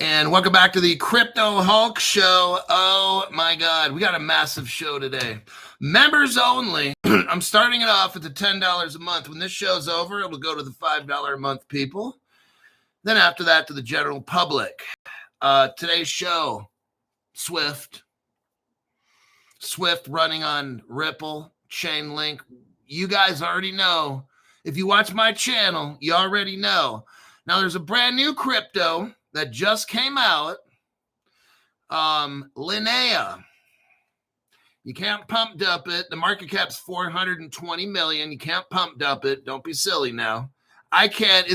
And welcome back to the Crypto Hulk Show. Oh my God, we got a massive show today. Members only. I'm starting it off at the $10 a month. When this show's over, it'll go to the $5 a month people. Then after that, to the general public. Today's show, Swift. Swift running on Ripple, Chainlink. You guys already know. If you watch my channel, you already know. Now, there's a brand new crypto that just came out, Lana. You can't pump dump it. The market cap's 420 million. You can't pump dump it. Don't be silly now. I can't.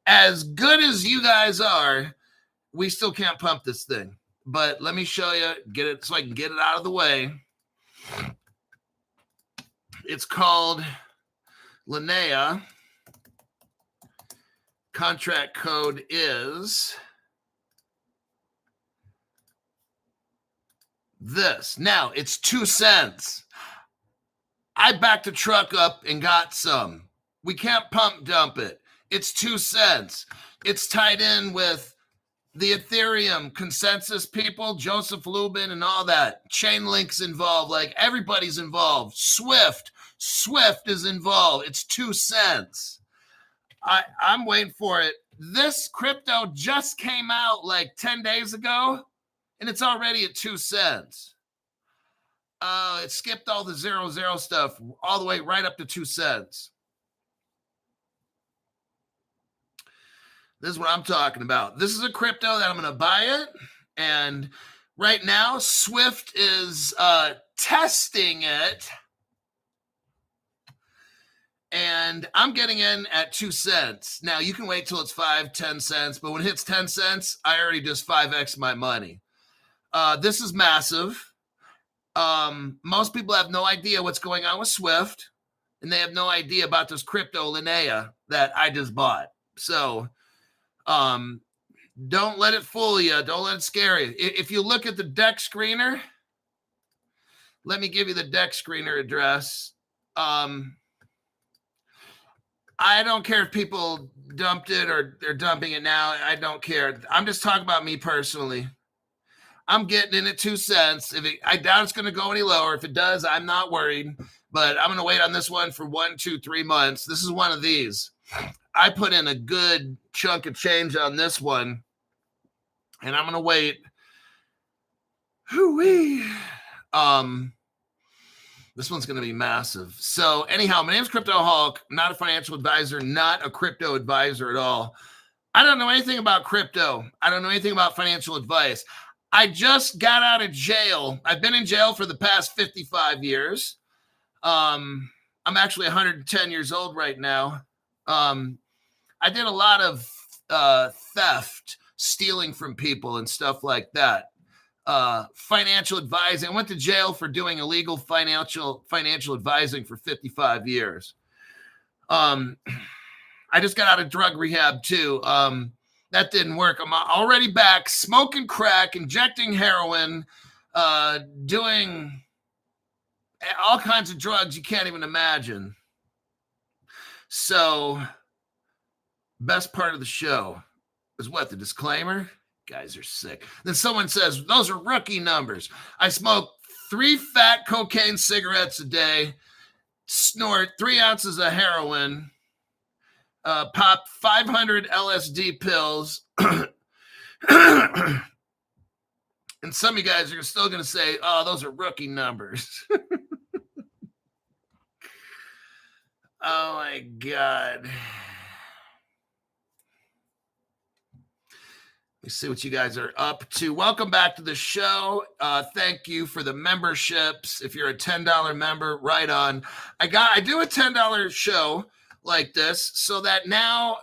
As good as you guys are, we still can't pump this thing. But let me show you, get it so I can get it out of the way. It's called Lana. Contract code is this. Now, it's 2 cents. I backed a truck up and got some. We can't pump dump it. It's 2 cents. It's tied in with the Ethereum consensus people, Joseph Lubin and all that. Chainlink's involved. Like, everybody's involved. Swift is involved. It's 2 cents. I'm waiting for it. This crypto just came out like 10 days ago, and it's already at 2 cents. It skipped all the 0 stuff all the way right up to 2 cents. This is what I'm talking about. This is a crypto that I'm going to buy it, and right now Swift is testing it. And I'm getting in at 2 cents. Now, you can wait till it's 5, 10 cents, but when it hits 10 cents, I already just 5x my money. This is massive. Most people have no idea what's going on with Swift, and they have no idea about this crypto Lana that I just bought. So don't let it fool you. Don't let it scare you. If you look at the deck screener, let me give you the deck screener address. I don't care if people dumped it or they're dumping it now. I don't care. I'm just talking about me personally. I'm getting in at 2 cents. I doubt it's going to go any lower. If it does, I'm not worried. But I'm going to wait on this one for 1, 2, 3 months. This is one of these. I put in a good chunk of change on this one, and I'm going to wait. Hoo-wee. This one's going to be massive. So anyhow, my name's Crypto Hulk. I'm not a financial advisor, not a crypto advisor at all. I don't know anything about crypto. I don't know anything about financial advice. I just got out of jail. I've been in jail for the past 55 years. I'm actually 110 years old right now. I did a lot of theft, stealing from people and stuff like that. Financial advising. I went to jail for doing illegal financial advising for 55 years. I just got out of drug rehab too. That didn't work. I'm already back smoking crack, injecting heroin, doing all kinds of drugs you can't even imagine. So, best part of the show is what? The disclaimer? Guys are sick. Then someone says, those are rookie numbers. I smoke 3 fat cocaine cigarettes a day, snort 3 ounces of heroin, pop 500 LSD pills. And some of you guys are still going to say, oh, those are rookie numbers. Oh, my God. Let me see what you guys are up to. Welcome back to the show. Thank you for the memberships. If you're a $10 member, right on. I do a $10 show like this so that now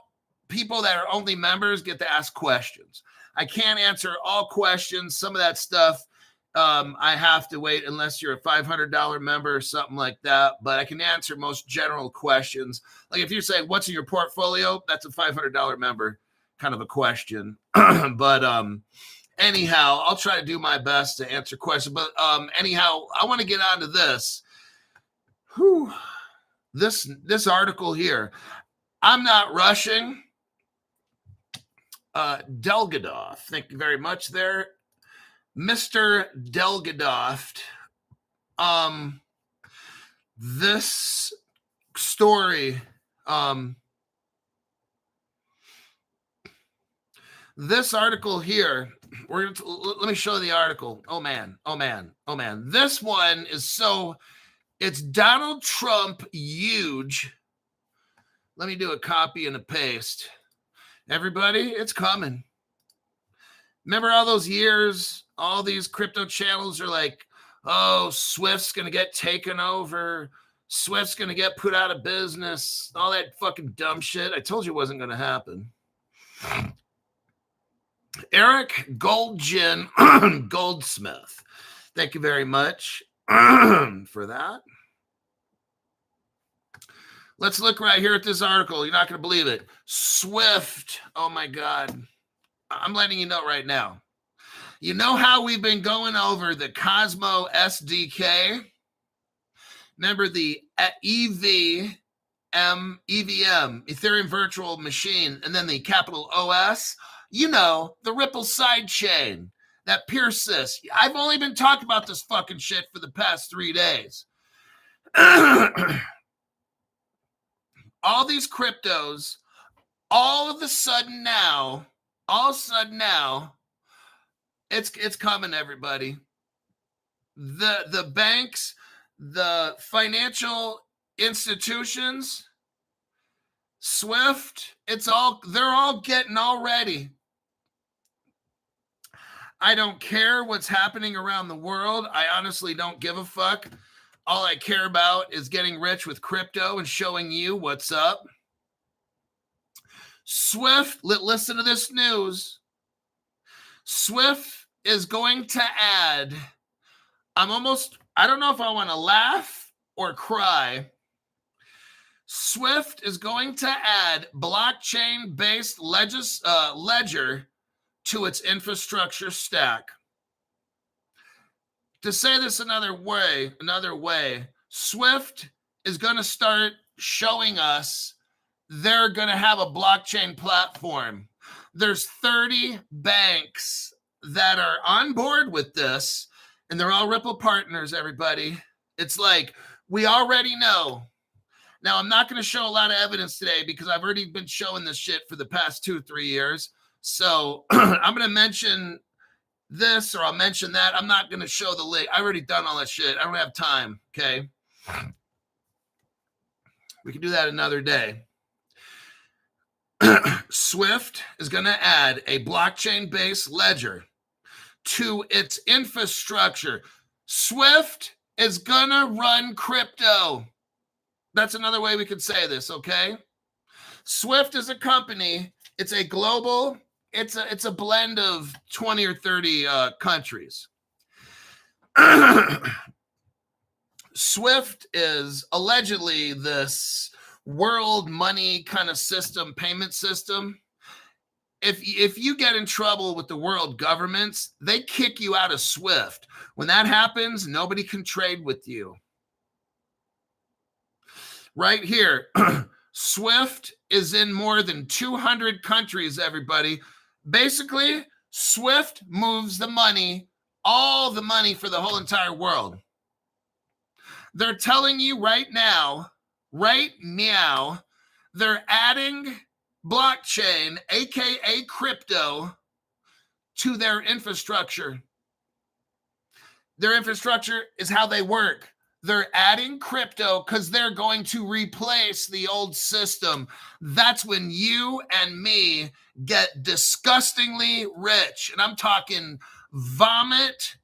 people that are only members get to ask questions. I can't answer all questions. Some of that stuff I have to wait unless you're a $500 member or something like that. But I can answer most general questions. Like if you say, what's in your portfolio? That's a $500 member kind of a question. But anyhow, I'll try to do my best to answer questions. But anyhow, I want to get on to this. This article here. I'm not rushing. Delgadoff. Thank you very much there, Mr. Delgadoff. This story, this article here, let me show you the article. Oh man. This one is it's Donald Trump huge. Let me do a copy and a paste. Everybody, it's coming. Remember all those years, all these crypto channels are like, oh, Swift's going to get taken over. Swift's going to get put out of business. All that fucking dumb shit. I told you it wasn't going to happen. Eric Goldsmith. Thank you very much for that. Let's look right here at this article. You're not going to believe it. Swift. Oh, my God. I'm letting you know right now. You know how we've been going over the Cosmos SDK? Remember the EVM, Ethereum Virtual Machine, and then the capital OS? You know, the Ripple sidechain, that Peersys. I've only been talking about this fucking shit for the past 3 days. All these cryptos, all of a sudden now, it's coming, everybody. The banks, the financial institutions, Swift, they're all getting all ready. I don't care what's happening around the world. I honestly don't give a fuck. All I care about is getting rich with crypto and showing you what's up. Swift, listen to this news. Swift is going to add, I don't know if I want to laugh or cry. Swift is going to add blockchain-based ledger to its infrastructure stack. To say this another way, Swift is going to start showing us they're going to have a blockchain platform. There's 30 banks that are on board with this, and they're all Ripple partners, everybody. It's like, we already know. Now, I'm not going to show a lot of evidence today because I've already been showing this shit for the past 2-3 years. So I'm going to mention this or I'll mention that. I'm not going to show the link. I've already done all that shit. I don't have time, okay? We can do that another day. Swift is going to add a blockchain-based ledger to its infrastructure. Swift is going to run crypto. That's another way we could say this, okay? Swift is a company. It's a global, it's a blend of 20 or 30 countries. Swift is allegedly this world money kind of system, payment system. If you get in trouble with the world governments, they kick you out of Swift. When that happens, nobody can trade with you. Right here, Swift is in more than 200 countries, everybody. Basically, Swift moves the money, all the money for the whole entire world. They're telling you right now, they're adding blockchain, aka crypto, to their infrastructure. Their infrastructure is how they work. They're adding crypto because they're going to replace the old system. That's when you and me get disgustingly rich. And I'm talking vomit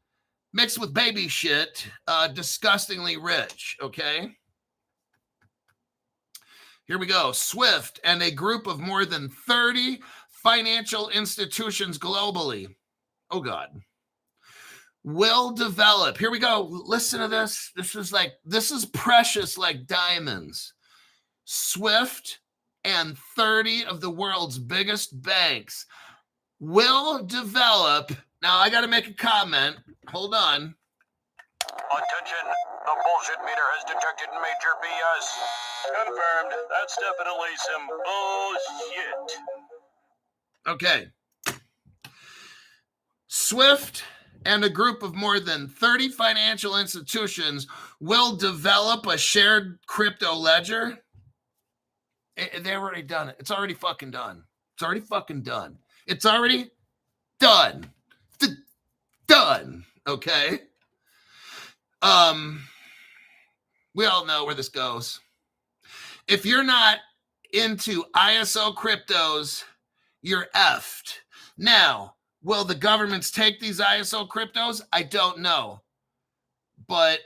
mixed with baby shit, disgustingly rich, okay? Here we go. Swift and a group of more than 30 financial institutions globally. Oh, God. Will develop. Here we go. Listen to this. This is precious like diamonds. Swift and 30 of the world's biggest banks will develop. Now, I got to make a comment. Hold on. Attention. The bullshit meter has detected major BS. Confirmed. That's definitely some bullshit. Okay. Swift and a group of more than 30 financial institutions will develop a shared crypto ledger. They've already done it. It's already fucking done. It's already fucking done. It's already done. Done. Okay. We all know where this goes. If you're not into ISO cryptos, you're effed. Now, will the governments take these ISO cryptos? I don't know. But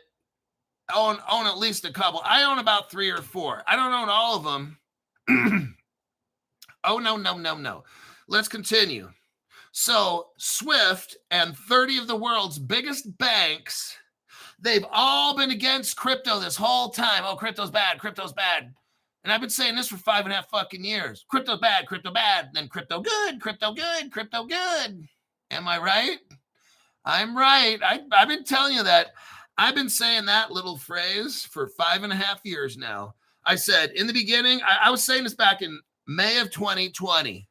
own at least a couple. I own about 3 or 4. I don't own all of them. Oh, no. Let's continue. So Swift and 30 of the world's biggest banks, they've all been against crypto this whole time. Oh, crypto's bad. Crypto's bad. And I've been saying this for 5.5 fucking years. Crypto's bad. Crypto bad. Then crypto good. Crypto good. Crypto good. Am I right? I'm right. I've been telling you that. I've been saying that little phrase for 5.5 years now. I said in the beginning, I was saying this back in May of 2020.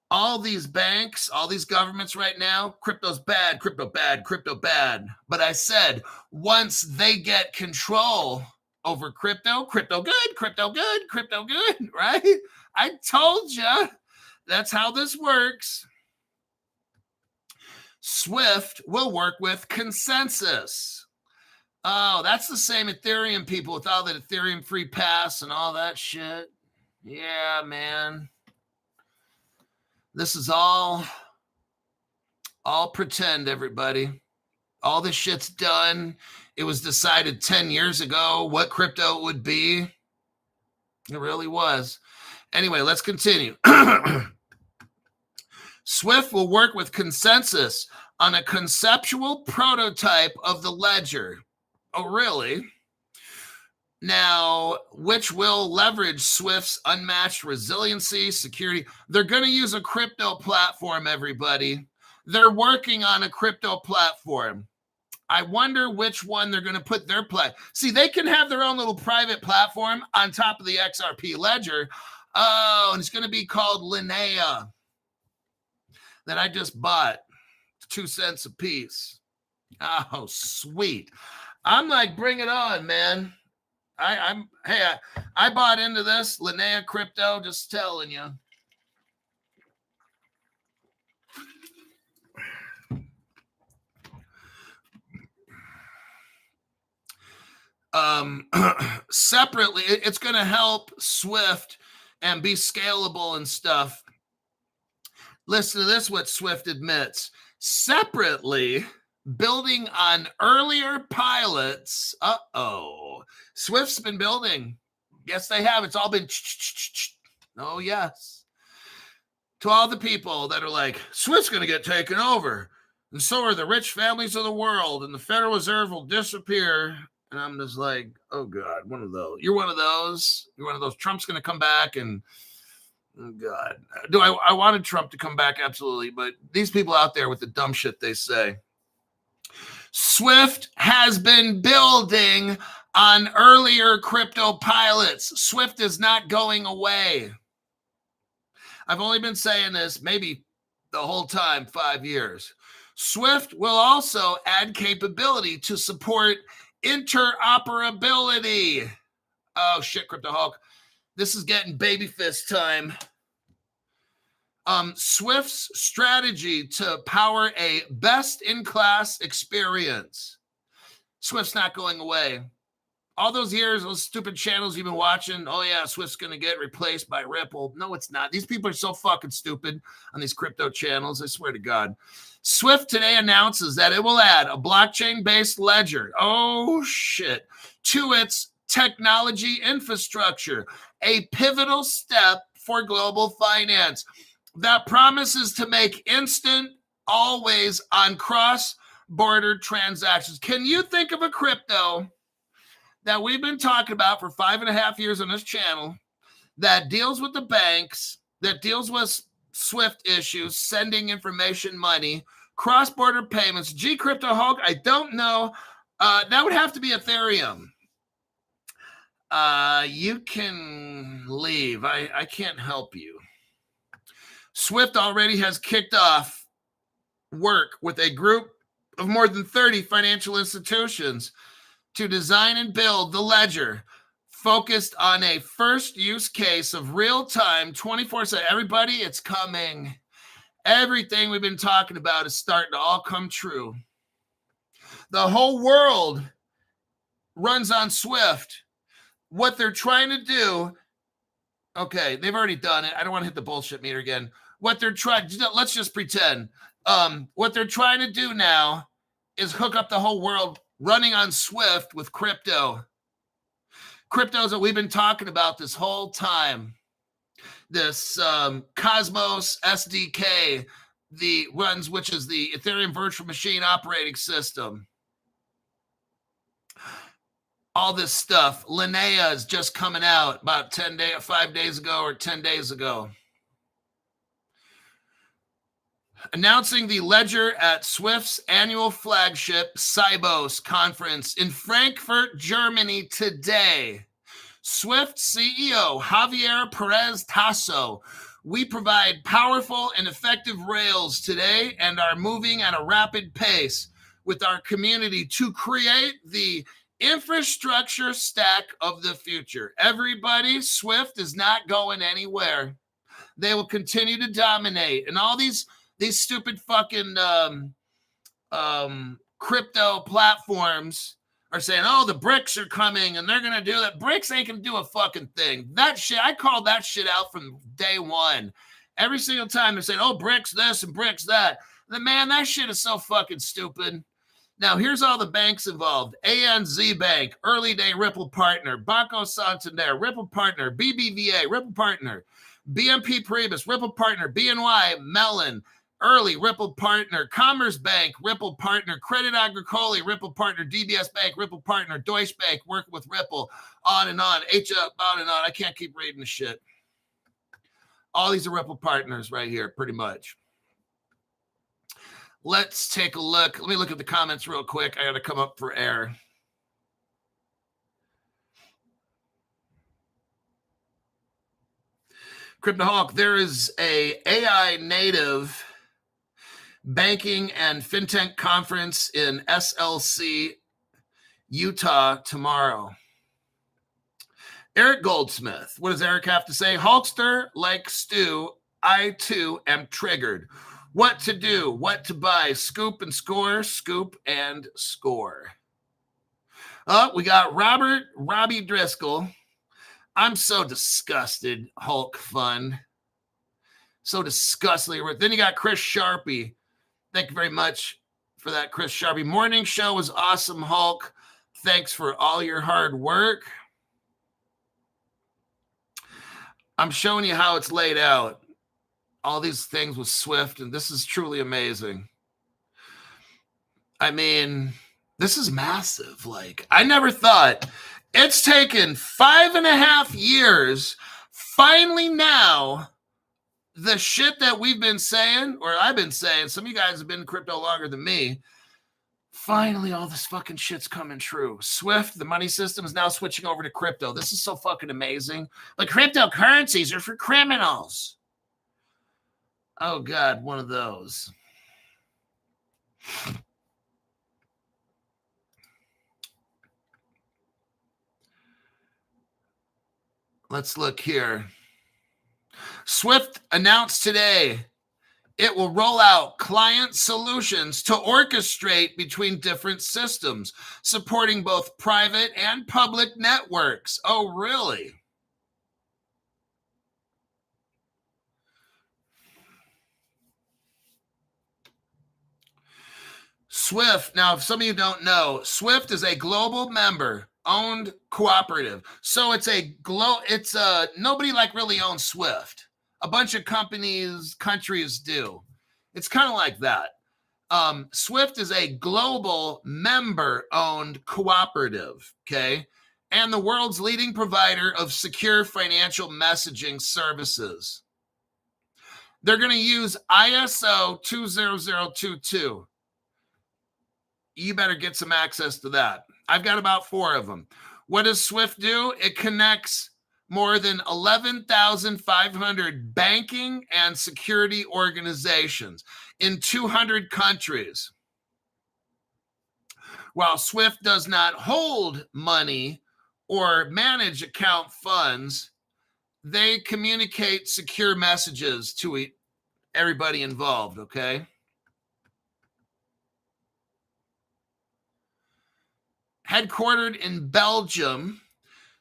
All these banks, all these governments right now, crypto's bad, crypto bad, crypto bad. But I said, once they get control over crypto, crypto good, crypto good, crypto good, right? I told you that's how this works. Swift will work with Consensys. Oh, that's the same Ethereum people with all the Ethereum free pass and all that shit. Yeah, man. This is all pretend, everybody. All this shit's done. It was decided 10 years ago what crypto would be. It really was. Anyway, let's continue. Swift will work with Consensys on a conceptual prototype of the ledger. Oh, really? Now, which will leverage Swift's unmatched resiliency, security. They're going to use a crypto platform, everybody. They're working on a crypto platform. I wonder which one they're going to put their See, they can have their own little private platform on top of the XRP ledger. Oh, and it's going to be called Lana that I just bought. 2 cents a piece. Oh, sweet. I'm like, bring it on, man. I bought into this Lana crypto, just telling you. Separately, it's going to help Swift and be scalable and stuff. Listen to this, what Swift admits. Separately, building on earlier pilots. Swift's been building. Yes, they have. It's all been. Oh, yes. To all the people that are like, Swift's going to get taken over. And so are the rich families of the world. And the Federal Reserve will disappear. And I'm just like, oh, God, one of those. You're one of those. You're one of those. Trump's going to come back and. Oh, God. Do I wanted Trump to come back? Absolutely. But these people out there with the dumb shit they say. Swift has been building on earlier crypto pilots. Swift is not going away. I've only been saying this maybe the whole time, 5 years. Swift will also add capability to support interoperability. Oh, shit, Crypto Hulk. This is getting baby fist time. Swift's strategy to power a best-in-class experience. Swift's not going away. All those years, those stupid channels you've been watching, oh yeah, Swift's going to get replaced by Ripple. No, it's not. These people are so fucking stupid on these crypto channels. I swear to God. Swift today announces that it will add a blockchain-based ledger. Oh, shit. To its technology infrastructure, a pivotal step for global finance that promises to make instant, always on cross-border transactions. Can you think of a crypto that we've been talking about for 5.5 years on this channel that deals with the banks, that deals with Swift issues, sending information, money, cross-border payments? Crypto Hulk, I don't know. That would have to be Ethereum. You can leave. I can't help you. Swift already has kicked off work with a group of more than 30 financial institutions to design and build the ledger focused on a first use case of real-time 24/7. Everybody, it's coming. Everything we've been talking about is starting to all come true. The whole world runs on Swift. What they're trying to do, okay, they've already done it. I don't want to hit the bullshit meter again. What they're trying, let's just pretend. What they're trying to do now is hook up the whole world running on Swift with crypto. Cryptos that we've been talking about this whole time. This Cosmos SDK, which is the Ethereum virtual machine operating system. All this stuff. Lana is just coming out about 5 days ago or 10 days ago. Announcing the ledger at Swift's annual flagship Sibos conference in Frankfurt, Germany today. Swift CEO Javier Perez Tasso. We provide powerful and effective rails today and are moving at a rapid pace with our community to create the infrastructure stack of the future. Everybody, Swift is not going anywhere. They will continue to dominate. And all these stupid fucking crypto platforms are saying, oh, the BRICS are coming and they're going to do that. BRICS ain't going to do a fucking thing. That shit, I called that shit out from day one. Every single time they're saying, oh, BRICS this and BRICS that. Man, that shit is so fucking stupid. Now, here's all the banks involved. ANZ Bank, Early Day Ripple Partner, Banco Santander, Ripple Partner, BBVA, Ripple Partner, BNP Paribas, Ripple Partner, BNY, Mellon, Early, Ripple Partner, Commerce Bank, Ripple Partner, Credit Agricole, Ripple Partner, DBS Bank, Ripple Partner, Deutsche Bank, working with Ripple, on and on, on and on. I can't keep reading the shit. All these are Ripple partners right here, pretty much. Let's take a look. Let me look at the comments real quick. I got to come up for air. Cryptoholic, there is a AI native banking and fintech conference in SLC, Utah tomorrow. Eric Goldsmith. What does Eric have to say? Hulkster like Stu, I too am triggered. What to do, what to buy, scoop and score, scoop and score. Oh, we got Robbie Driscoll. I'm so disgusted, Hulk Fund. So disgustedly. Then you got Chris Sharpie. Thank you very much for that, Chris Sharpie. Morning show was awesome, Hulk. Thanks for all your hard work. I'm showing you how it's laid out. All these things with Swift, and this is truly amazing. I mean, this is massive. Like, I never thought. It's taken 5.5 years. Finally now, the shit that we've been saying, or I've been saying, some of you guys have been in crypto longer than me. Finally, all this fucking shit's coming true. Swift, the money system, is now switching over to crypto. This is so fucking amazing. Like, cryptocurrencies are for criminals. Oh, God, one of those. Let's look here. Swift announced today it will roll out client solutions to orchestrate between different systems, supporting both private and public networks. Oh, really? Swift, now, if some of you don't know, Swift is a global member-owned cooperative. So it's nobody like really owns Swift. A bunch of countries do. It's kind of like that. Swift is a global member-owned cooperative, okay? And the world's leading provider of secure financial messaging services. They're going to use ISO 20022. You better get some access to that. I've got about 4 of them. What does Swift do? It connects more than 11,500 banking and security organizations in 200 countries. While SWIFT does not hold money or manage account funds, they communicate secure messages to everybody involved, okay? Headquartered in Belgium,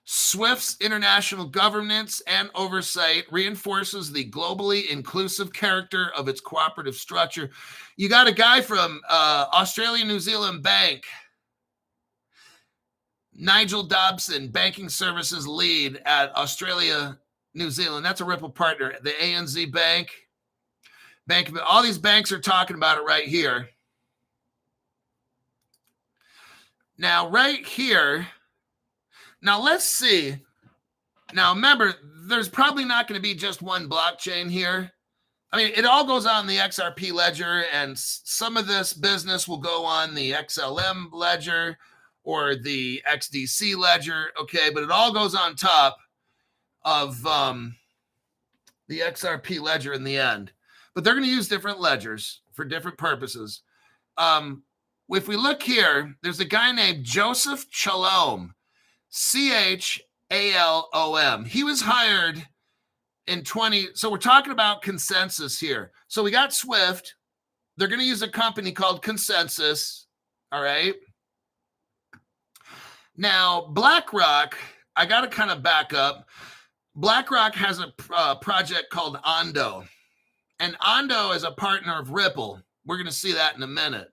SWIFT's international governance and oversight reinforces the globally inclusive character of its cooperative structure. You got a guy from Australia New Zealand Bank, Nigel Dobson, banking services lead at Australia New Zealand. That's a Ripple partner. The ANZ Bank, all these banks are talking about it right here. Now, right here, now let's see. Now, remember, there's probably not going to be just one blockchain here. I mean, it all goes on the XRP ledger, and some of this business will go on the XLM ledger or the XDC ledger, okay? But it all goes on top of the XRP ledger in the end. But they're going to use different ledgers for different purposes. If we look here, there's a guy named Joseph Chalom, CHALOM. He was hired in so we're talking about Consensys here. So we got SWIFT. They're going to use a company called Consensys, all right? Now, BlackRock, I got to kind of back up. BlackRock has a project called Ondo, and Ondo is a partner of Ripple. We're going to see that in a minute,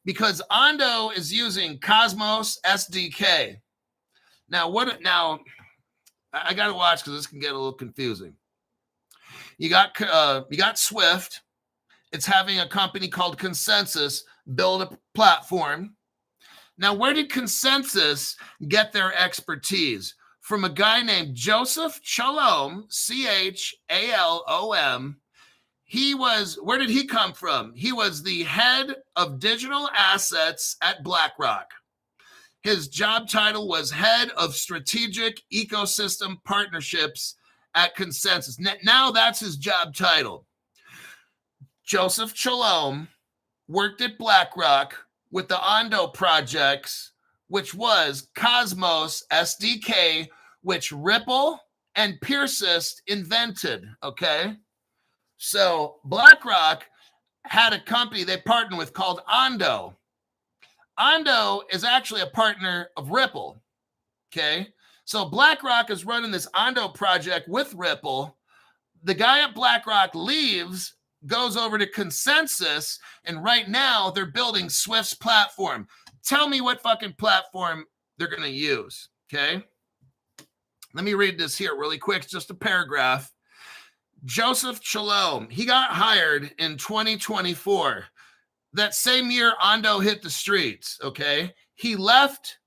because Ondo is using Cosmos SDK. Now, I got to watch because this can get a little confusing. You got SWIFT. It's having a company called Consensys build a platform. Now, where did Consensys get their expertise? From a guy named Joseph Chalom, CHALOM. Where did he come from? He was the head of digital assets at BlackRock. His job title was head of strategic ecosystem partnerships at Consensys. Now that's his job title. Joseph Chalom worked at BlackRock with the Ondo projects, which was Cosmos SDK, which Ripple and Persist invented, okay? So BlackRock had a company they partnered with called Ondo. Ondo is actually a partner of Ripple, okay? So BlackRock is running this Ondo project with Ripple. The guy at BlackRock leaves, goes over to Consensys, and right now they're building Swift's platform. Tell me what fucking platform they're going to use, okay? Let me read this here really quick, just a paragraph. Joseph Chalom, he got hired in 2024. That same year, Ondo hit the streets, okay? He left,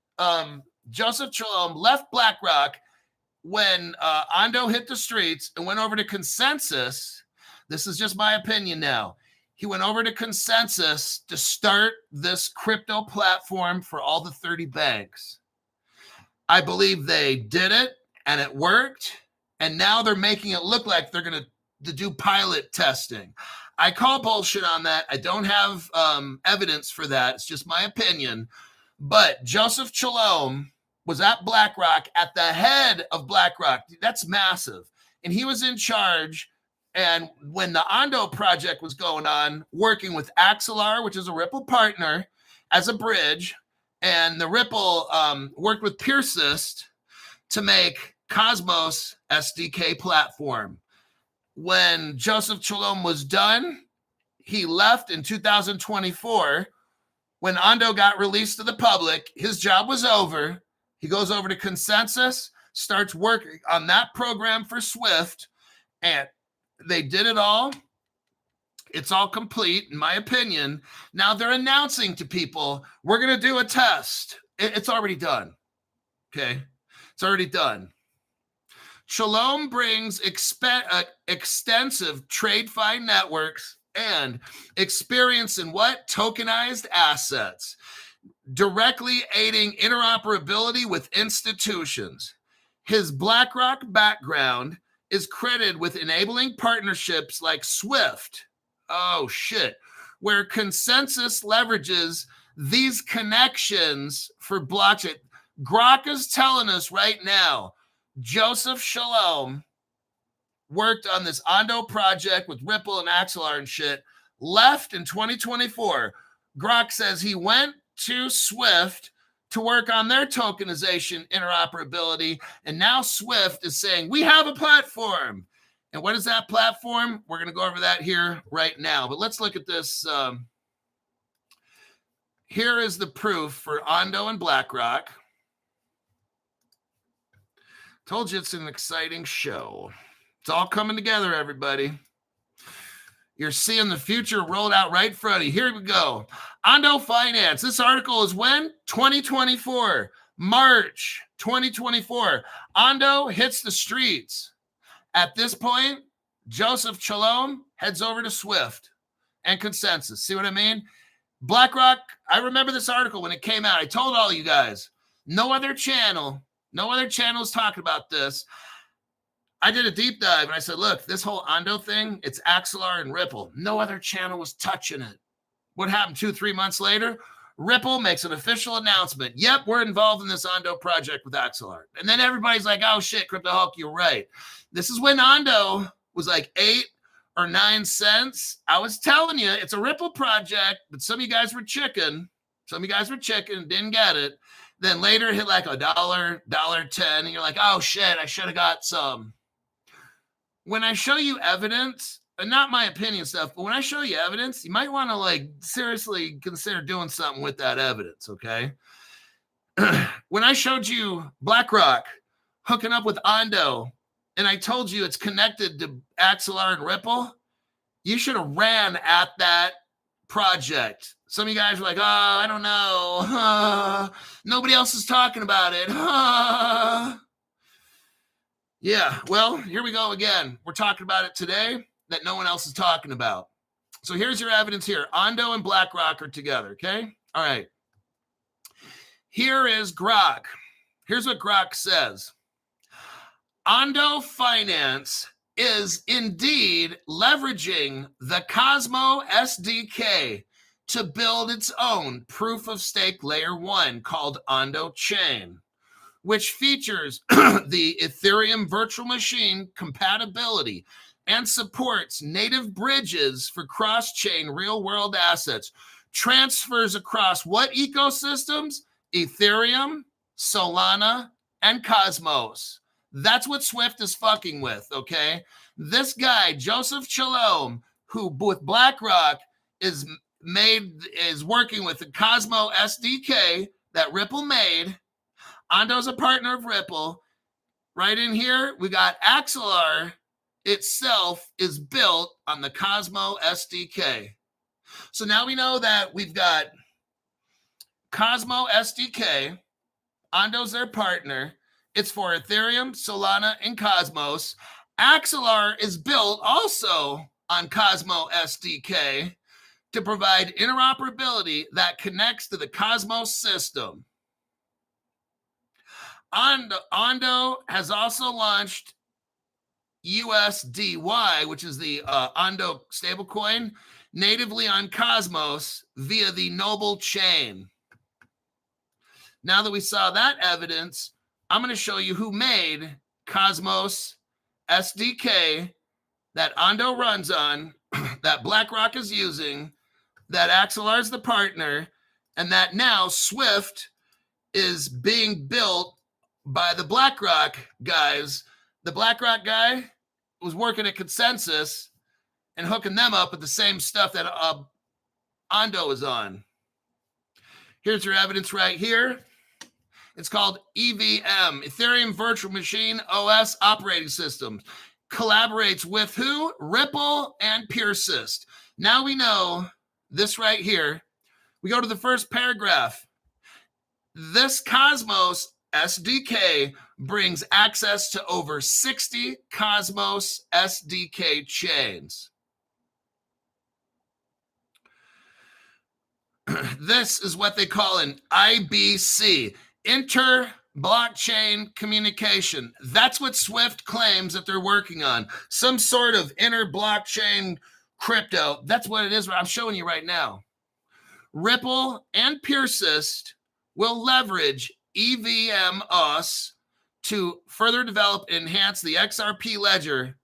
Joseph Chalom left BlackRock when Ondo hit the streets and went over to Consensys. This is just my opinion now. He went over to Consensys to start this crypto platform for all the 30 banks. I believe they did it, and it worked, and now they're making it look like they're going to do pilot testing. I call bullshit on that. I don't have evidence for that. It's just my opinion. But Joseph Chalom was at BlackRock, at the head of BlackRock. That's massive. And he was in charge. And when the Ondo project was going on, working with Axelar, which is a Ripple partner, as a bridge, and the Ripple worked with Persist to make Cosmos SDK platform. When Joseph Chalom was done, he left in 2024. When Ondo got released to the public, his job was over. He goes over to Consensys, starts working on that program for Swift, and they did it all. It's all complete, in my opinion. Now they're announcing to people, we're going to do a test. It's already done. Okay? It's already done. Chalom brings extensive TradeFi networks and experience in what? Tokenized assets, directly aiding interoperability with institutions. His BlackRock background is credited with enabling partnerships like Swift. Oh, shit. Where Consensys leverages these connections for blockchain. Grok is telling us right now, Joseph Shalom worked on this Ondo project with Ripple and Axelar and shit, left in 2024. Grok says he went to Swift to work on their tokenization interoperability, and now Swift is saying, we have a platform. And what is that platform? We're going to go over that here right now. But let's look at this. Here is the proof for Ondo and BlackRock. Told you it's an exciting show. It's all coming together, everybody. You're seeing the future rolled out right in front of you. Here we go. Ondo Finance. This article is when? 2024. March 2024. Ondo hits the streets. At this point, Joseph Shalom heads over to Swift and Consensys. See what I mean? BlackRock, I remember this article when it came out. I told all you guys, no other channel is talking about this. I did a deep dive and I said, look, this whole Ondo thing, it's Axelar and Ripple. No other channel was touching it. What happened 2-3 months later? Ripple makes an official announcement. Yep, we're involved in this Ondo project with Axelar. And then everybody's like, oh shit, Crypto Hulk, you're right. This is when Ondo was like 8 or 9 cents. I was telling you, it's a Ripple project, but some of you guys were chicken. Didn't get it. Then later it hit like $1, $1.10, and you're like, oh shit, I should have got some. When I show you evidence, and not my opinion stuff, but when I show you evidence, you might want to like seriously consider doing something with that evidence, okay? When I showed you BlackRock hooking up with Ondo, and I told you it's connected to Axelar and Ripple, you should have ran at that project. Some of you guys were like, oh, I don't know. Nobody else is talking about it. Yeah, well, here we go again. We're talking about it today that no one else is talking about. So here's your evidence here. Ondo and BlackRock are together, okay? All right. Here is Grok. Here's what Grok says. Ondo Finance is indeed leveraging the Cosmos SDK to build its own proof-of-stake layer 1 called Ondo Chain, which features the Ethereum virtual machine compatibility and supports native bridges for cross-chain real-world assets, transfers across what ecosystems? Ethereum, Solana, and Cosmos. That's what Swift is fucking with, okay? This guy, Joseph Shalom, who with BlackRock is working with the Cosmos SDK that Ripple made. Ondo's a partner of Ripple. Right in here, we got Axelar itself is built on the Cosmos SDK. So now we know that we've got Cosmos SDK. Ondo's their partner. It's for Ethereum, Solana, and Cosmos. Axelar is built also on Cosmos SDK to provide interoperability that connects to the Cosmos system. Ondo has also launched USDY, which is the Ondo stablecoin, natively on Cosmos via the Noble chain. Now that we saw that evidence, I'm going to show you who made Cosmos SDK that Ondo runs on, that BlackRock is using, that Axelar is the partner, and that now Swift is being built by the BlackRock guys. The BlackRock guy was working at Consensys and hooking them up with the same stuff that Ondo is on. Here's your evidence right here. It's called EVM, Ethereum Virtual Machine OS Operating System. Collaborates with who? Ripple and Persist. Now we know this right here. We go to the first paragraph. This Cosmos SDK brings access to over 60 Cosmos SDK chains. This is what they call an IBC, interoperability blockchain communication. That's what Swift claims that they're working on. Some sort of inter-blockchain crypto. That's what it is. I'm showing you right now. Ripple and Persist will leverage EVMOS to further develop and enhance the XRP ledger,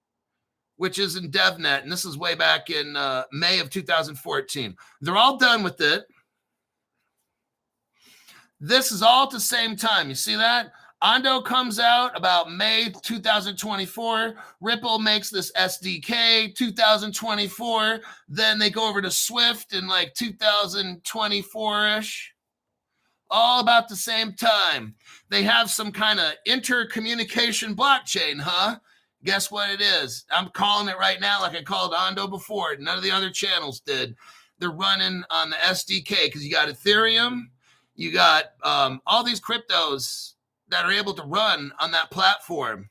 which is in DevNet. And this is way back in May of 2014. They're all done with it. This is all at the same time. You see that? Ondo comes out about May 2024. Ripple makes this SDK 2024. Then they go over to Swift in like 2024-ish. All about the same time. They have some kind of intercommunication blockchain, huh? Guess what it is? I'm calling it right now like I called Ondo before. None of the other channels did. They're running on the SDK because you got Ethereum. You got all these cryptos that are able to run on that platform.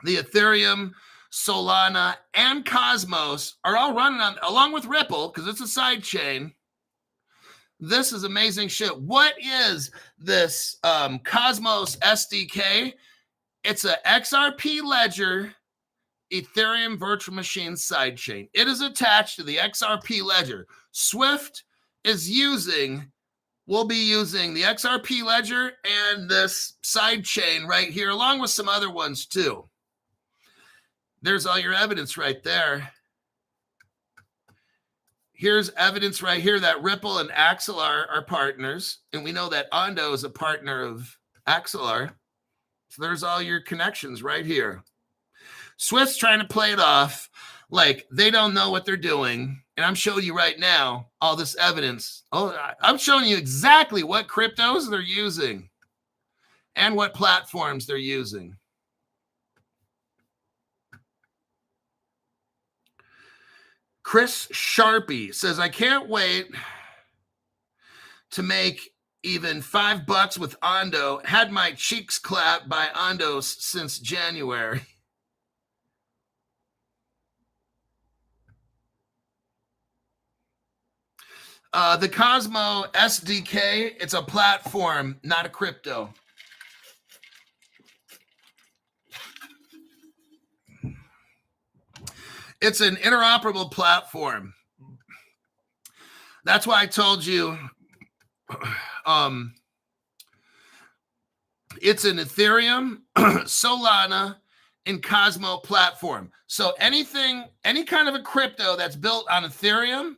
The Ethereum, Solana, and Cosmos are all running on, along with Ripple, because it's a side chain. This is amazing shit. What is this Cosmos SDK? It's an XRP ledger, Ethereum virtual machine sidechain. It is attached to the XRP ledger. Swift will be using the XRP ledger and this sidechain right here, along with some other ones too. There's all your evidence right there. Here's evidence right here that Ripple and Axelar are partners. And we know that Ondo is a partner of Axelar. So there's all your connections right here. Swift's trying to play it off like they don't know what they're doing. And I'm showing you right now all this evidence. Oh, I'm showing you exactly what cryptos they're using and what platforms they're using. Chris Sharpie says, I can't wait to make even $5 with Ondo. Had my cheeks clapped by Ondos since January. The Cosmos SDK, it's a platform, not a crypto. It's an interoperable platform. That's why I told you it's an Ethereum, Solana, and Cosmos platform. So any kind of a crypto that's built on Ethereum,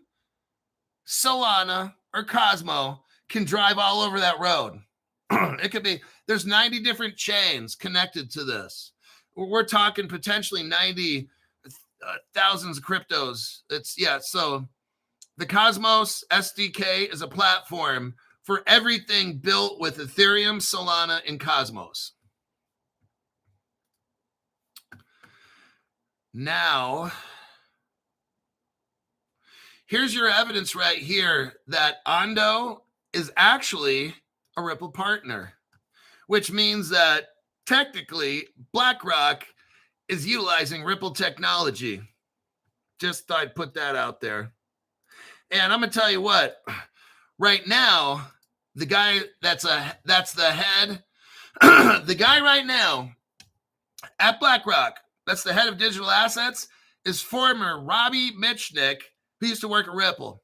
Solana, or Cosmos can drive all over that road. It could be, there's 90 different chains connected to this. We're talking potentially 90 thousands of cryptos. So the Cosmos SDK is a platform for everything built with Ethereum, Solana, and Cosmos. Now, here's your evidence right here that Ondo is actually a Ripple partner, which means that technically BlackRock is utilizing Ripple technology. Just thought I'd put that out there. And I'm going to tell you what, right now, the guy that's the head, the guy right now at BlackRock, that's the head of digital assets, is former Robbie Mitchnick, who used to work at Ripple.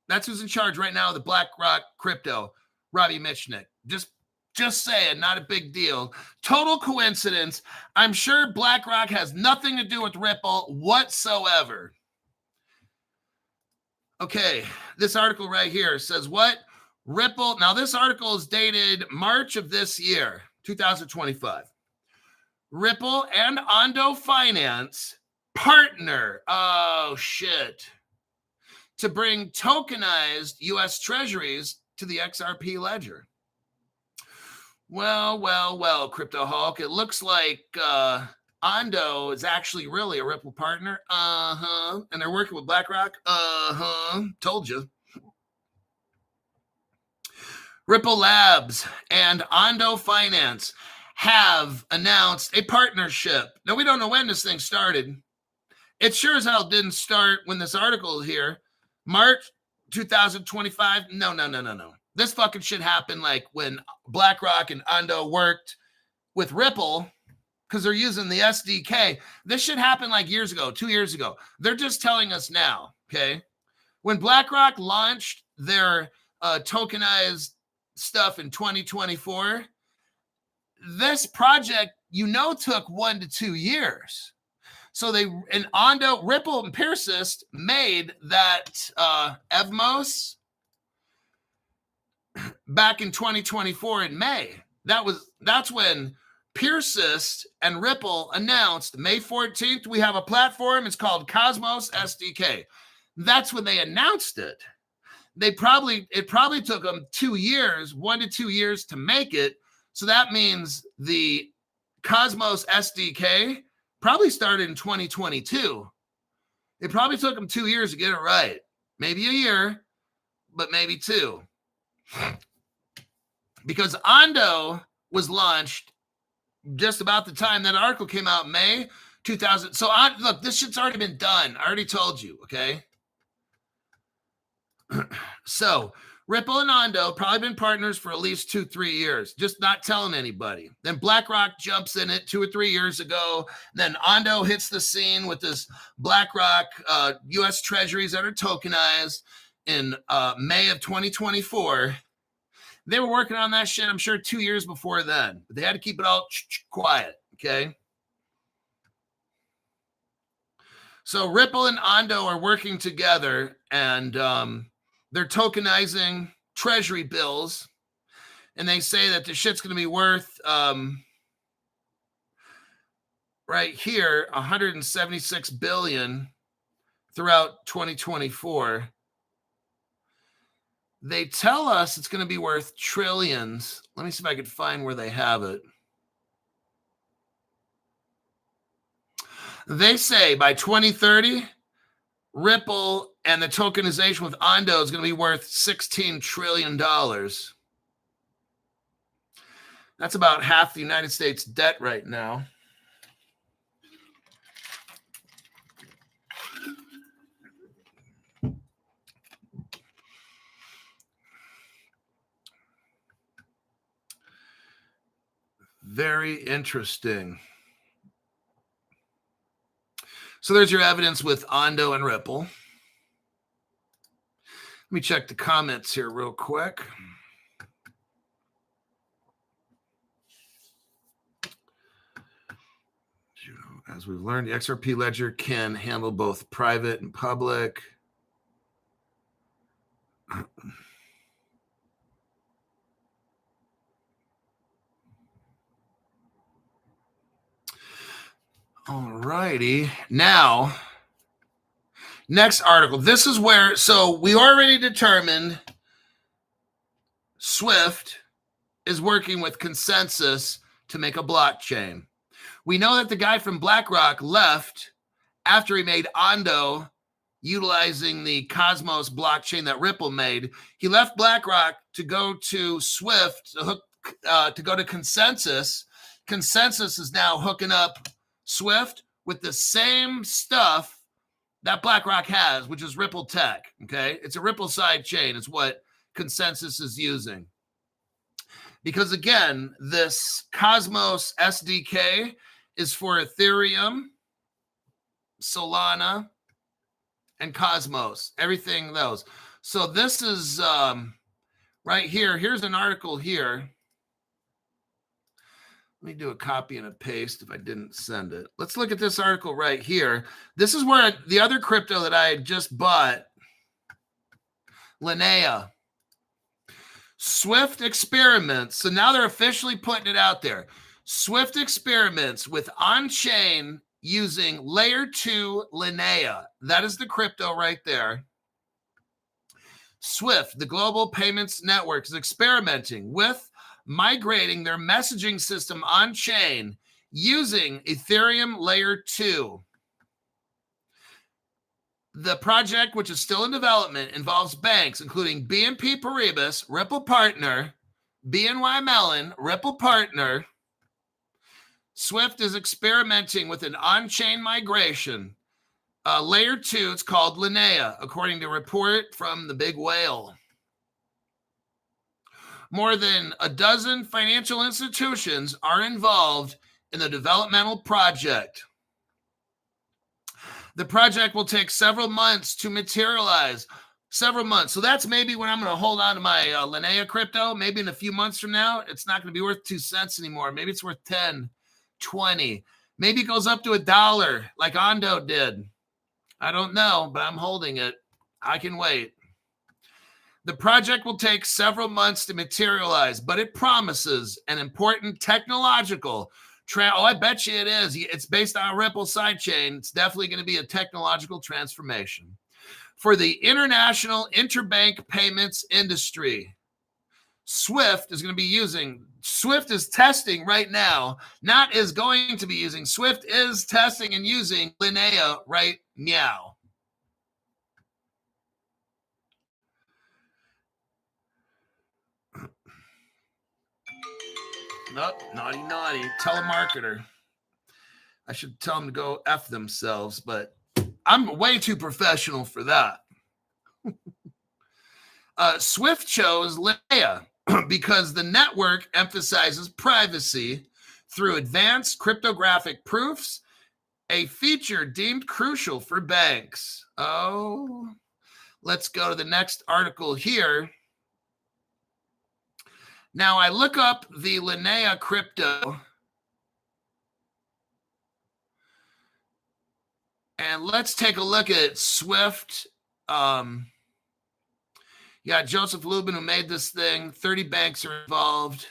That's who's in charge right now of the BlackRock crypto, Robbie Mitchnick. Just saying, not a big deal. Total coincidence. I'm sure BlackRock has nothing to do with Ripple whatsoever. Okay, this article right here says what? Ripple. Now, this article is dated March of this year, 2025. Ripple and Ondo Finance partner. Oh, shit. To bring tokenized U.S. treasuries to the XRP ledger. Well, Crypto Hulk. It looks like Ondo is actually really a Ripple partner. And they're working with BlackRock. Told you. Ripple Labs and Ondo Finance have announced a partnership. Now, we don't know when this thing started. It sure as hell didn't start when this article is here. March 2025. No. This fucking shit happened like when BlackRock and Ondo worked with Ripple because they're using the SDK. This shit happened like years ago, 2 years ago. They're just telling us now, okay? When BlackRock launched their tokenized stuff in 2024, this project, took 1 to 2 years. So Ondo, Ripple, and Persist made that Evmos back in 2024 in May. That's when Persist and Ripple announced May 14th, we have a platform. It's called Cosmos SDK. That's when they announced it. It probably took them 2 years, 1 to 2 years to make it. So that means the Cosmos SDK probably started in 2022. It probably took them 2 years to get it right. Maybe a year, but maybe 2. Because Ondo was launched just about the time that article came out, May 2000. So look, this shit's already been done. I already told you, okay? So Ripple and Ondo probably been partners for at least 2-3 years, just not telling anybody. Then BlackRock jumps in it 2 or 3 years ago. Then Ondo hits the scene with this BlackRock U.S. treasuries that are tokenized in May of 2024. They were working on that shit, I'm sure, 2 years before then. But they had to keep it all quiet, okay? So Ripple and Ondo are working together, and they're tokenizing treasury bills. And they say that the shit's going to be worth, right here, $176 billion throughout 2024. They tell us it's going to be worth trillions. Let me see if I could find where they have it. They say by 2030, Ripple and the tokenization with Ondo is going to be worth $16 trillion. That's about half the United States debt right now. Very interesting. So there's your evidence with Ondo and Ripple. Let me check the comments here real quick. As we've learned, the XRP ledger can handle both private and public. All righty. Now, next article. This is where, so we already determined Swift is working with Consensys to make a blockchain. We know that the guy from BlackRock left after he made Ondo utilizing the Cosmos blockchain that Ripple made. He left BlackRock to go to Swift, to go to Consensys. Consensys is now hooking up Swift with the same stuff that BlackRock has, which is Ripple Tech, okay? It's a Ripple side chain. It's what Consensys is using. Because, again, this Cosmos SDK is for Ethereum, Solana, and Cosmos, everything those. So this is right here. Here's an article here. Let me do a copy and a paste if I didn't send it. Let's look at this article right here. This is where the other crypto that I had just bought, Lana. Swift experiments. So now they're officially putting it out there. Swift experiments with on-chain using layer 2 Lana. That is the crypto right there. Swift, the global payments network, is experimenting with migrating their messaging system on-chain using Ethereum layer 2. The project, which is still in development, involves banks, including BNP Paribas, Ripple Partner, BNY Mellon, Ripple Partner. Swift is experimenting with an on-chain migration. Layer 2, it's called Lana, according to a report from the Big Whale. More than a dozen financial institutions are involved in the developmental project. The project will take several months to materialize. Several months. So that's maybe when I'm going to hold on to my Lana crypto. Maybe in a few months from now, it's not going to be worth 2 cents anymore. Maybe it's worth 10, 20. Maybe it goes up to $1 like Ondo did. I don't know, but I'm holding it. I can wait. The project will take several months to materialize, but it promises an important technological oh, I bet you it is. It's based on a Ripple sidechain. It's definitely going to be a technological transformation for the international interbank payments industry. Swift is going to be using, Swift is testing right now, not is going to be using, Swift is testing and using Lana right now. Nope, naughty, naughty. Telemarketer. I should tell them to go F themselves, but I'm way too professional for that. Swift chose Lana because the network emphasizes privacy through advanced cryptographic proofs, a feature deemed crucial for banks. Oh, let's go to the next article here. Now, I look up the Lana crypto, and let's take a look at Swift. Yeah, Joseph Lubin, who made this thing. 30 banks are involved.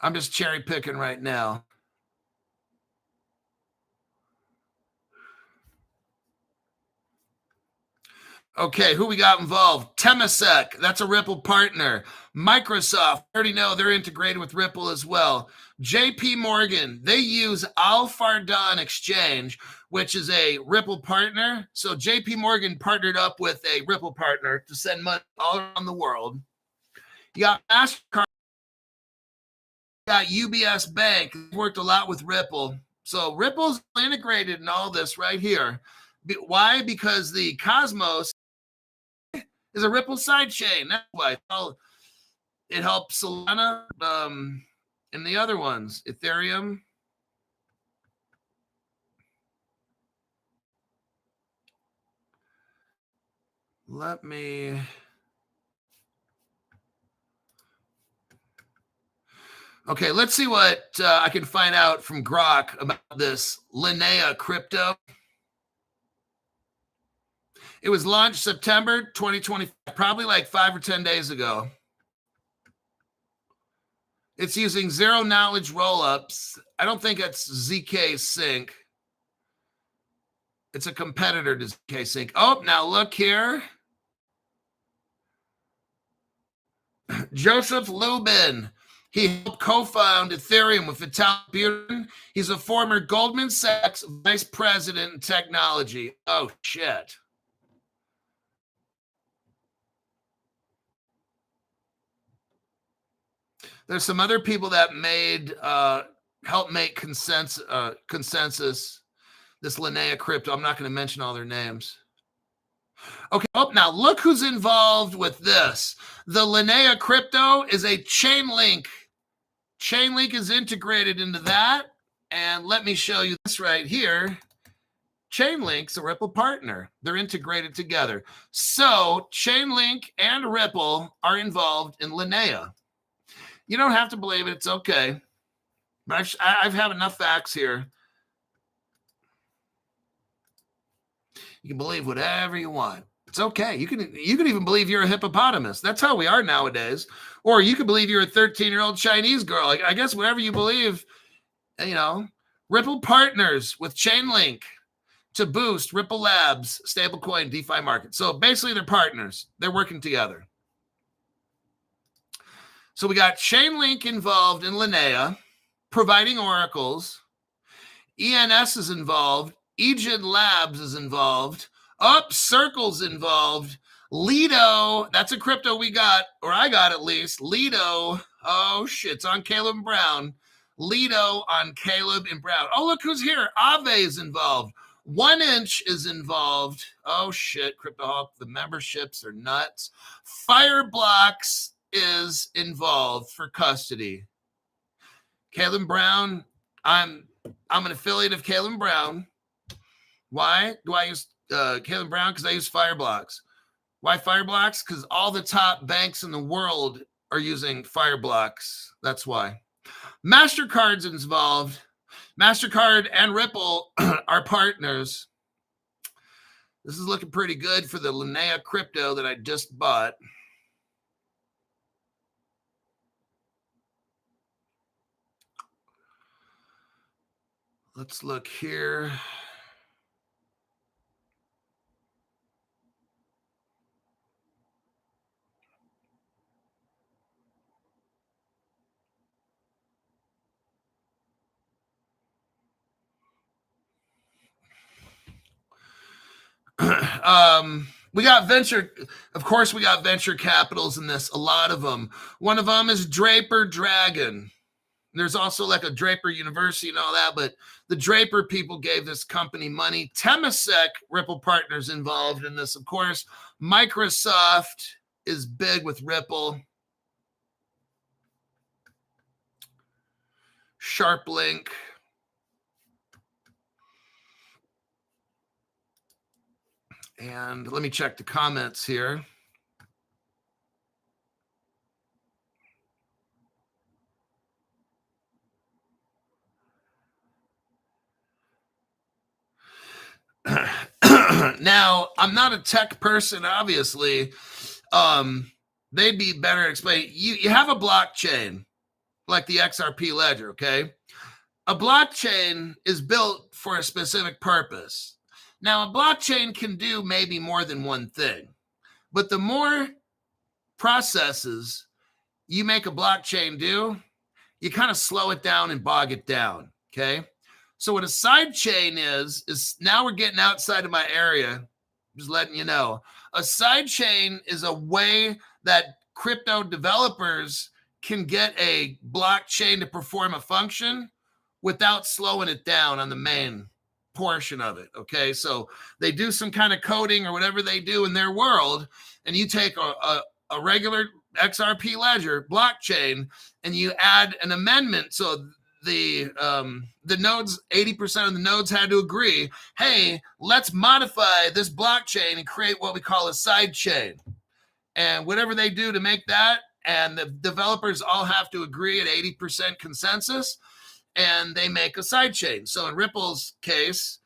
I'm just cherry picking right now. Okay, who we got involved? Temasek, that's a Ripple partner. Microsoft, I already know they're integrated with Ripple as well. JP Morgan, they use Al Fardan Exchange, which is a Ripple partner. So JP Morgan partnered up with a Ripple partner to send money all around the world. You got MasterCard, you got UBS Bank, they worked a lot with Ripple. So Ripple's integrated in all this right here. Why? Because the Cosmos is a Ripple sidechain. That's why it helps Lana and the other ones, Ethereum. Let me. Okay, let's see what I can find out from Grok about this Lana crypto. It was launched September 2020, probably like 5 or 10 days ago. It's using zero knowledge rollups. I don't think it's ZK Sync. It's a competitor to ZK Sync. Oh, now look here. Joseph Lubin. He helped co-found Ethereum with Vital Buterin. He's a former Goldman Sachs vice president in technology. Oh, shit. There's some other people that helped make Consensys, this Lana crypto. I'm not going to mention all their names. Okay, now look who's involved with this. The Lana crypto is a Chainlink. Chainlink is integrated into that. And let me show you this right here. Chainlink's a Ripple partner. They're integrated together. So Chainlink and Ripple are involved in Lana. You don't have to believe it. It's okay. But I've had enough facts here. You can believe whatever you want. It's okay. You can even believe you're a hippopotamus. That's how we are nowadays. Or you can believe you're a 13-year-old Chinese girl. I guess whatever you believe, Ripple partners with Chainlink to boost Ripple Labs stablecoin DeFi market. So basically they're partners. They're working together. So we got Chainlink involved in Lana, providing oracles. ENS is involved. Egen Labs is involved. Circle's involved. Lido, that's a crypto we got, or I got at least. Lido, oh shit, it's on Caleb Brown. Lido on Caleb and Brown. Oh, look who's here. Ave is involved. 1 Inch is involved. Oh, shit. CryptoHawk, the memberships are nuts. Fireblocks is involved for custody. Caleb Brown, I'm an affiliate of Caleb Brown. Why do I use Caleb Brown? Because I use Fireblocks. Why Fireblocks? Because all the top banks in the world are using Fireblocks. That's why. MasterCard's involved. MasterCard and Ripple are partners. This is looking pretty good for the Lana crypto that I just bought. Let's look here. We got venture, of course, we got venture capitals in this, a lot of them. One of them is Draper Dragon. There's also like a Draper University and all that, but the Draper people gave this company money. Temasek, Ripple Partners involved in this, of course. Microsoft is big with Ripple. SharpLink. And let me check the comments here. Now, I'm not a tech person, obviously. They'd be better at explaining. You have a blockchain, like the XRP ledger, okay? A blockchain is built for a specific purpose. Now, a blockchain can do maybe more than one thing, but the more processes you make a blockchain do, you kind of slow it down and bog it down, okay? So what a side chain is now we're getting outside of my area, just letting you know. A side chain is a way that crypto developers can get a blockchain to perform a function without slowing it down on the main portion of it, okay? So they do some kind of coding or whatever they do in their world, and you take a regular XRP ledger blockchain and you add an amendment. So the nodes, 80% of the nodes had to agree, hey, let's modify this blockchain and create what we call a side chain. And whatever they do to make that, and the developers all have to agree at 80% consensus, and they make a side chain. So in Ripple's case,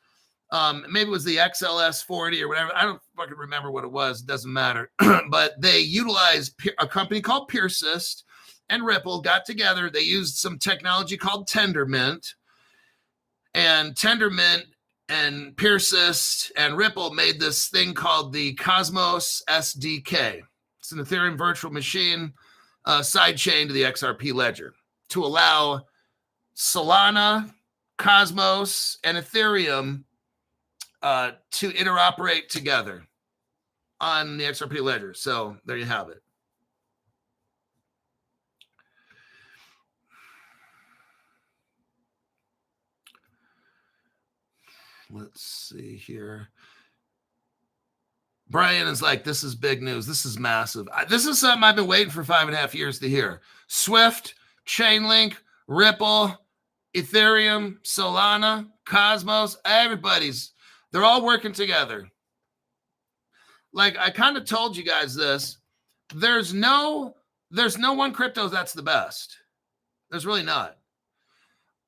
maybe it was the XLS 40 or whatever. I don't fucking remember what it was. It doesn't matter. But they utilized a company called Persist and Ripple got together. They used some technology called Tendermint. And Tendermint and Persist and Ripple made this thing called the Cosmos SDK. It's an Ethereum virtual machine side chain to the XRP ledger to allow Solana, Cosmos, and Ethereum to interoperate together on the XRP ledger. So there you have it. Let's see here. Brian is like, this is big news. This is massive. This is something I've been waiting for 5.5 years to hear. Swift, Chainlink, Ripple, Ethereum, Solana, Cosmos, they're all working together. Like I kind of told you guys this. There's no one crypto that's the best. There's really not.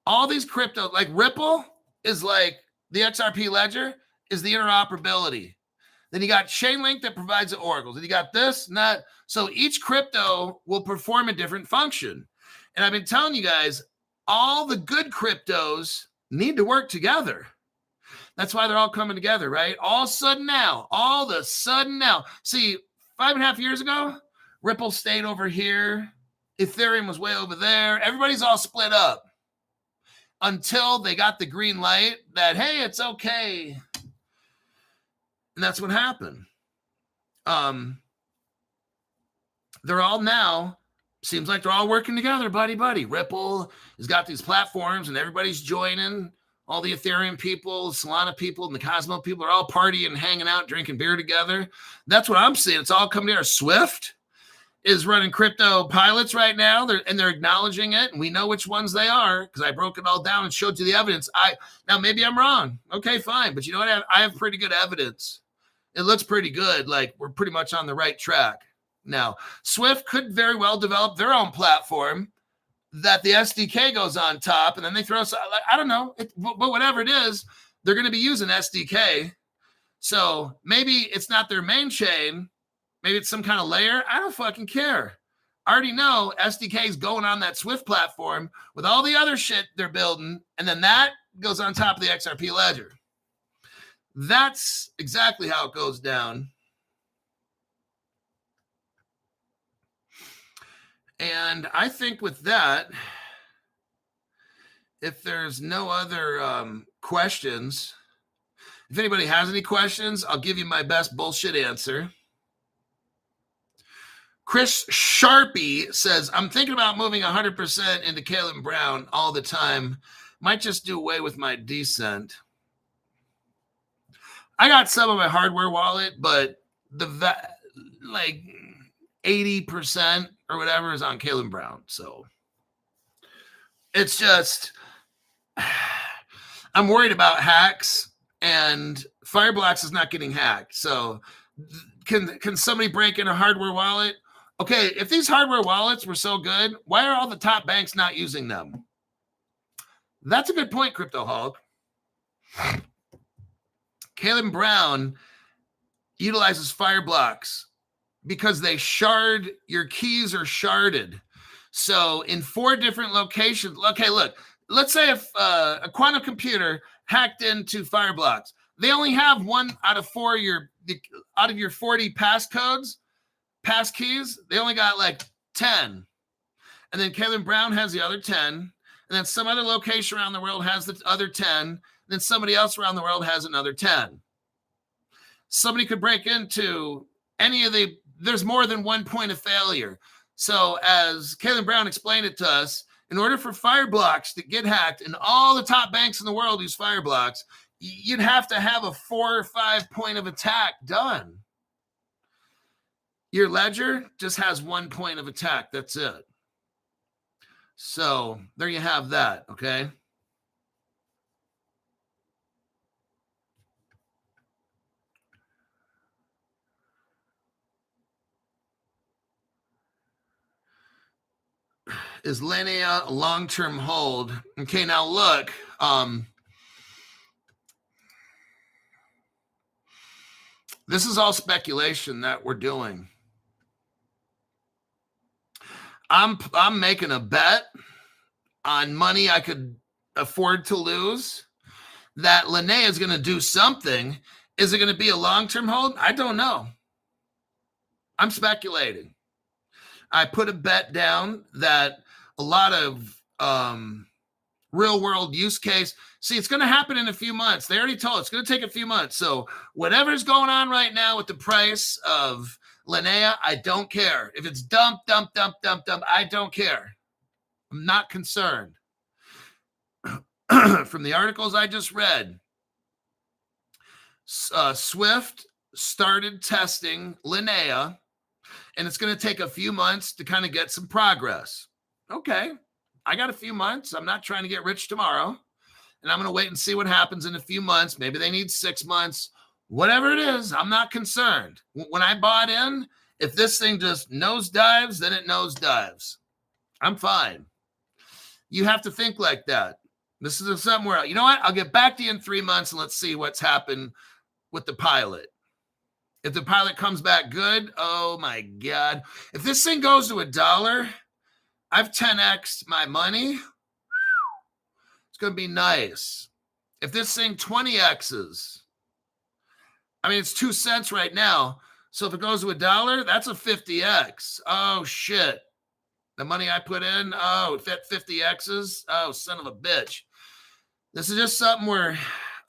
All these crypto, like Ripple is like the XRP ledger is the interoperability. Then you got Chainlink that provides the oracles. Then you got this and that. So each crypto will perform a different function. And I've been telling you guys, all the good cryptos need to work together. That's why they're all coming together, right? All of a sudden now. See, 5.5 years ago, Ripple stayed over here. Ethereum was way over there. Everybody's all split up until they got the green light that, hey, it's okay. And that's what happened. They're all now Seems like they're all working together, buddy. Ripple has got these platforms and everybody's joining. All the Ethereum people, Solana people, and the Cosmos people are all partying, hanging out, drinking beer together. That's what I'm seeing. It's all coming together. Swift is running crypto pilots right now, they're acknowledging it, and we know which ones they are because I broke it all down and showed you the evidence. Now maybe I'm wrong. Okay, fine, but you know what? I have pretty good evidence. It looks pretty good. Like we're pretty much on the right track. Now, Swift could very well develop their own platform that the SDK goes on top, and then they throw. I don't know, but whatever it is, they're going to be using SDK. So maybe it's not their main chain. Maybe it's some kind of layer. I don't fucking care. I already know SDK is going on that Swift platform with all the other shit they're building, and then that goes on top of the XRP ledger. That's exactly how it goes down. And I think with that, if there's no other questions, if anybody has any questions, I'll give you my best bullshit answer. Chris Sharpie says, I'm thinking about moving 100% into Caleb Brown all the time. Might just do away with my decent. I got some of my hardware wallet, but like 80% or whatever is on Caleb Brown. So it's just, I'm worried about hacks, and Fireblocks is not getting hacked. So can somebody break in a hardware wallet? Okay, if these hardware wallets were so good, why are all the top banks not using them? That's a good point, Crypto Hulk. Caleb Brown utilizes Fireblocks because they shard, your keys are sharded. So in 4 different locations, okay, look, let's say if a quantum computer hacked into Fireblocks, they only have 1 out of 4 out of your 40 passcodes, pass keys, they only got like 10. And then Caleb Brown has the other 10. And then some other location around the world has the other 10. And then somebody else around the world has another 10. Somebody could break into any of there's more than one point of failure. So as Caleb Brown explained it to us, in order for Fireblocks to get hacked, and all the top banks in the world use Fireblocks, you'd have to have a 4 or 5 point of attack done. Your ledger just has 1 point of attack. That's it. So there you have that, okay? Is Lana a long-term hold? Okay, now look. This is all speculation that we're doing. I'm making a bet on money I could afford to lose that Lana is going to do something. Is it going to be a long-term hold? I don't know. I'm speculating. I put a bet down that a lot of real-world use case. See, it's going to happen in a few months. They already told it's going to take a few months. So whatever's going on right now with the price of Lana, I don't care. If it's dump, I don't care. I'm not concerned. From the articles I just read, Swift started testing Lana, and it's going to take a few months to kind of get some progress. Okay, I got a few months. I'm not trying to get rich tomorrow, and I'm going to wait and see what happens in a few months. Maybe they need 6 months. Whatever it is, I'm not concerned. When I bought in, if this thing just nosedives, then it nosedives. I'm fine. You have to think like that. This is somewhere else. You know what? I'll get back to you in 3 months and let's see what's happened with the pilot. If the pilot comes back good, oh my God. If this thing goes to $1, I've 10x'd my money. It's going to be nice. If this thing 20x's, I mean, it's 2 cents right now. So if it goes to $1, that's a 50x. Oh, shit. The money I put in, oh, 50x's. Oh, son of a bitch. This is just something where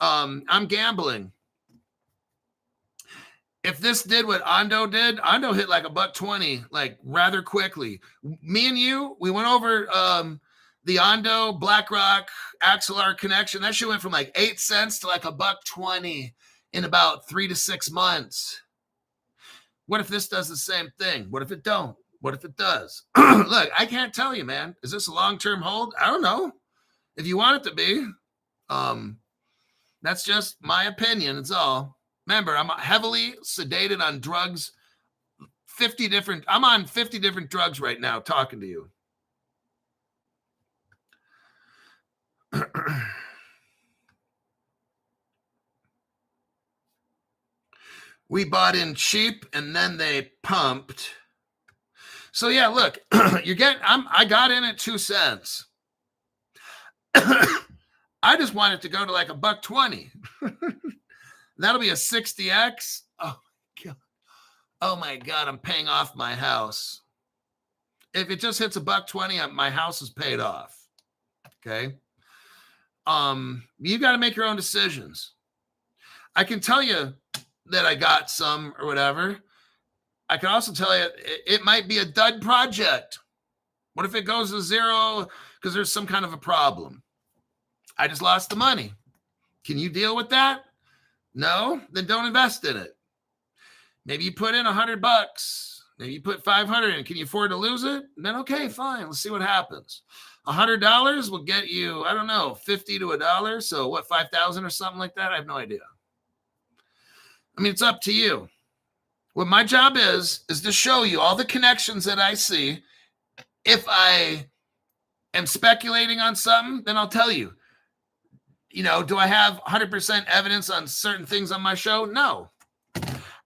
I'm gambling. if this did what Ondo did, Ondo hit like $1.20, like rather quickly. Me and you, we went over the Ondo BlackRock Axelar connection. That shit went from like 8 cents to like $1.20 in about 3 to 6 months. What if this does the same thing? What if it don't? What if it does? Look, I can't tell you, man. Is this a long-term hold? I don't know. If you want it to be, that's just my opinion. It's all. Remember, I'm heavily sedated on drugs. I'm on 50 different drugs right now talking to you. We bought in cheap and then they pumped. So yeah, look, I got in at 2 cents. I just want it to go to like $1.20. That'll be a 60x. Oh my God, I'm paying off my house. If it just hits $1.20, my house is paid off. Okay. You got to make your own decisions. I can tell you that I got some or whatever. I can also tell you it might be a dud project. What if it goes to zero because there's some kind of a problem? I just lost the money. Can you deal with that? No? Then don't invest in it. Maybe you put in $100. Maybe you put 500 in. Can you afford to lose it? Then okay, fine. Let's see what happens. $100 will get you, I don't know, 50 to $1. So what, 5,000 or something like that? I have no idea. I mean, it's up to you. What my job is to show you all the connections that I see. If I am speculating on something, then I'll tell you. Do I have 100% evidence on certain things on my show? No.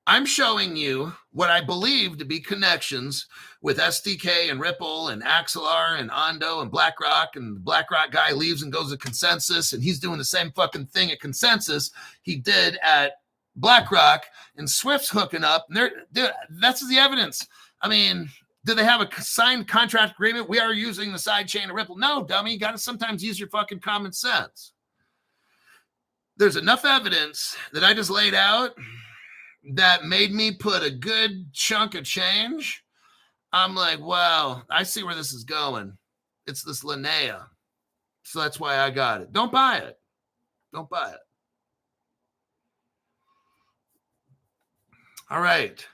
I'm showing you what I believe to be connections with SDK and Ripple and Axelar and Ondo and BlackRock, and the BlackRock guy leaves and goes to Consensys, and he's doing the same fucking thing at Consensys he did at BlackRock, and Swift's hooking up. That's the evidence. I mean, do they have a signed contract agreement? We are using the side chain of Ripple. No, dummy. You got to sometimes use your fucking common sense. There's enough evidence that I just laid out that made me put a good chunk of change. I'm like, wow, I see where this is going. It's this Lana. So that's why I got it. Don't buy it. Don't buy it. All right.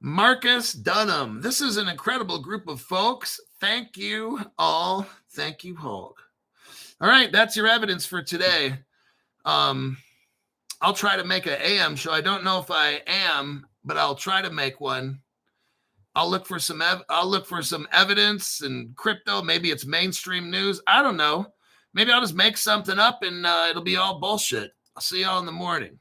Marcus Dunham. This is an incredible group of folks. Thank you all. Thank you, Hulk. All right. That's your evidence for today. I'll try to make an AM show. I don't know if I am, but I'll try to make one. I'll look for some evidence and crypto. Maybe it's mainstream news. I don't know. Maybe I'll just make something up and it'll be all bullshit. I'll see y'all in the morning.